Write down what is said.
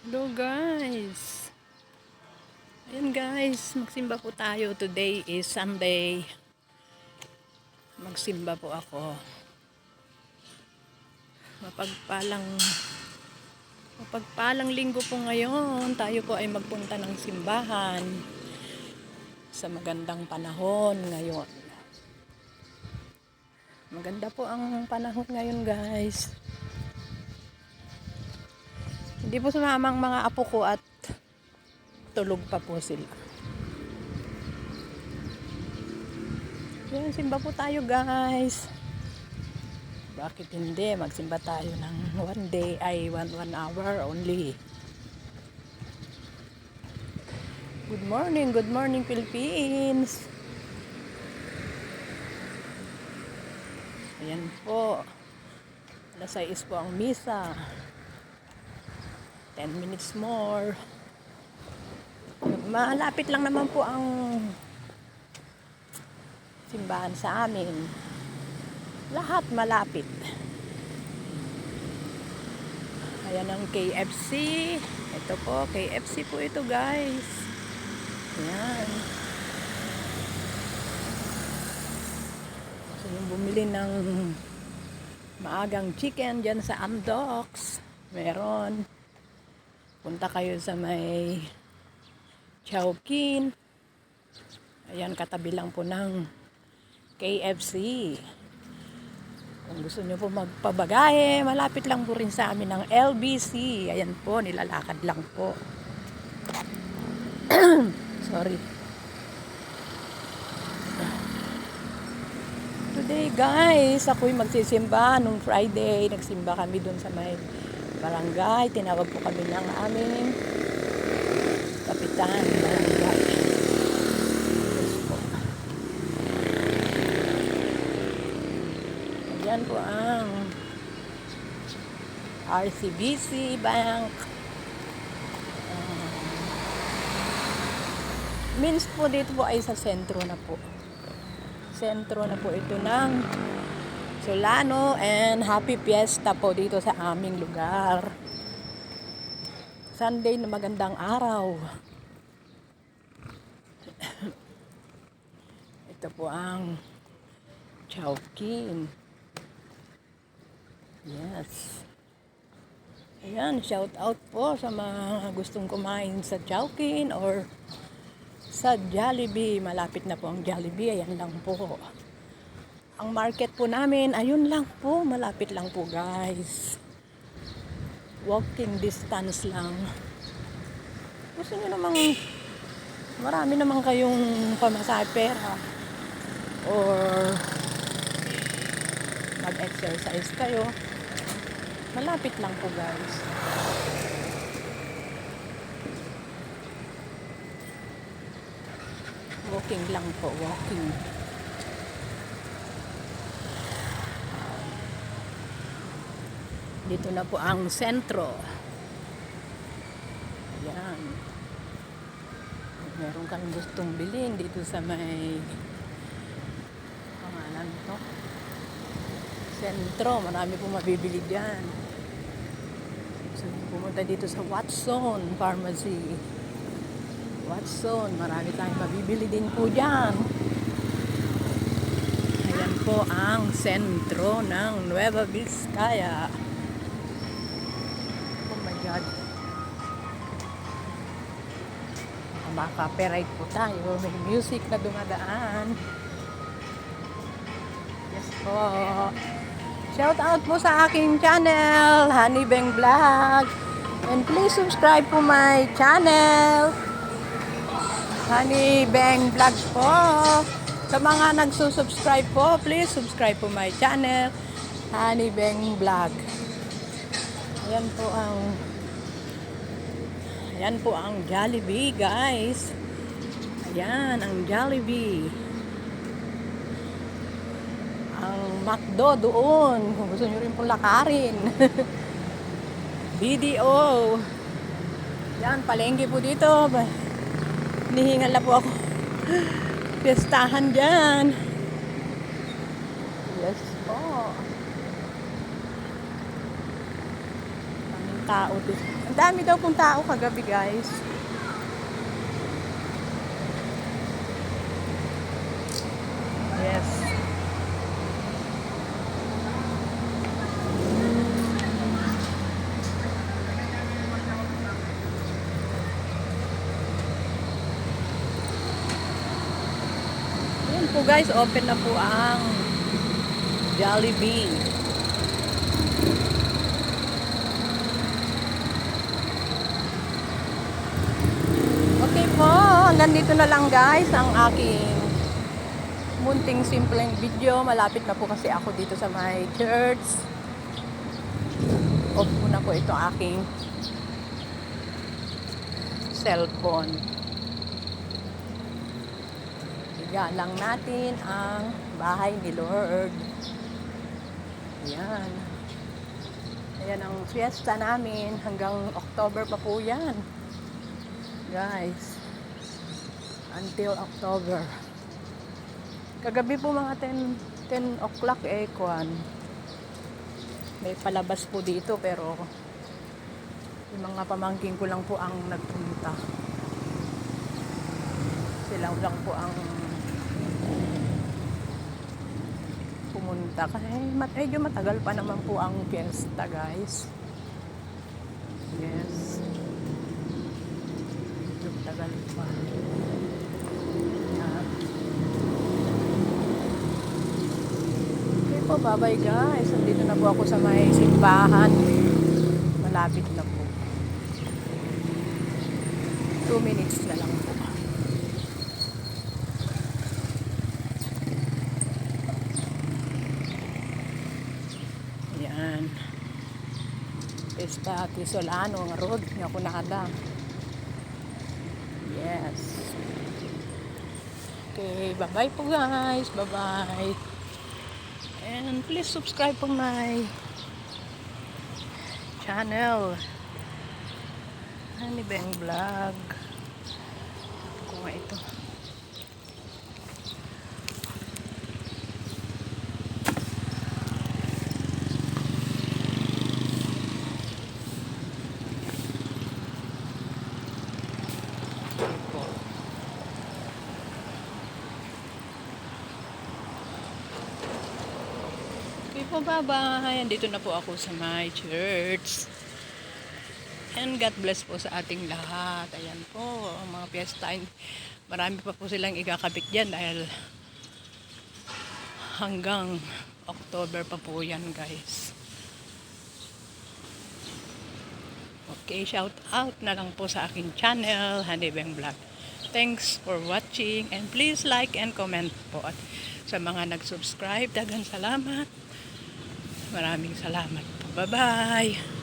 Hello guys. Ayan guys, magsimba po tayo. Today is Sunday. Magsimba po ako. Mapagpalang mapagpalang linggo po ngayon. Tayo po ay magpunta ng simbahan sa magandang panahon ngayon. Maganda po ang panahon ngayon guys. Hindi po sumama ang mga apo ko at tulog pa po sila. Yan, simba po tayo guys. Bakit hindi? Magsimba tayo ng one day ay one hour only. Good morning Philippines. Ayan po. Alas 6 po ang misa. 10 minutes more. Malapit lang naman po ang simbahan sa amin. Lahat malapit. Ayan ang KFC. Ito po, KFC po ito guys. Ayan. So yung bumili ng maagang chicken dyan sa Amdocs, meron. Punta kayo sa may Chowking. Ayan, katabi lang po ng KFC. Kung gusto nyo po magpabagahe, malapit lang po rin sa amin ng LBC. Ayan po, nilalakad lang po. Sorry. Today guys, ako'y magsisimba. Nung Friday, nagsimba kami dun sa may barangay. Tinawag po kami ng aming kapitan barangay. Yes po. Ayan po ang RCBC Bank. Means po dito po ay sa sentro na po. Sentro na po ito ng Solano, and happy fiesta po dito sa aming lugar. Sunday na magandang araw. Ito po ang Chowking. Yes. Ayan, shout out po sa mga gustong kumain sa Chowking or sa Jollibee. Malapit na po ang Jollibee. Ayan lang po. Ang market po namin, ayun lang po. Malapit lang po guys. Walking distance lang. Gusto nyo namang marami naman kayong pamasahe pera or mag-exercise kayo. Malapit lang po guys. Walking lang po, walking. Dito na po ang sentro. Ayan. Meron kang gustong bilhin dito sa may pangalan to. Sentro, marami pong mabibili dyan. So, pumunta dito sa Watson Pharmacy. Watson, marami tayong mabibili din po dyan. Ayan po ang sentro ng Nueva Vizcaya. Oh my God. Maka-copyright po tayo. May music na dumadaan. Yes po. Shout out po sa aking channel, Honey Beng Vlog. And please subscribe po my channel, Honey Beng Vlog po. Sa mga nagsusubscribe po, please subscribe po my channel, Honey Beng Vlog. Ayan po ang Jollibee guys. Ayan ang Jollibee. Ang McDo doon, kung gusto nyo rin pong lakarin. BDO. Yan, palengke po dito. Hinihingal na po ako. Piestahan dyan. Yes po. tao din. Ang dami daw pong tao kagabi, guys. Yes. Yan po guys, open na po ang Jollibee. Okay po, hanggang dito na lang guys ang aking munting simpleng video. Malapit na po kasi ako dito sa my church. Off ko na po ito aking cellphone. Higa lang natin ang bahay ni Lord. Ayan. Ayan ang fiesta namin. Hanggang October pa po yan. Guys. Until October. Kagabi po mga 10 o'clock may palabas po dito pero yung mga pamangkin ko lang po ang nagpunta. Sila lang po ang pumunta kasi medyo matagal pa naman po ang fiesta guys. Yes. Medyo matagal pa. Yan. Okay po, bye bye guys. Nandito na po ako sa may simbahan. Malapit na po. 2 minutes na lang po. Yan. Pesta Tisolano nga road nga kunada. Yes. Okay, bye-bye po guys. Bye-bye. And please subscribe to my channel. Honey Bang Vlog. Kung nga ito. Okay po, bye-bye. Andito na po ako sa my church. And God bless po sa ating lahat. Ayan po, ang mga piyesta. Marami pa po silang ikakabit dyan dahil hanggang October pa po yan guys. Okay, shout out na lang po sa aking channel, Honey Bang Vlog. Thanks for watching and please like and comment po. At sa mga nag-subscribe, daghang salamat. Maraming salamat po. Bye-bye!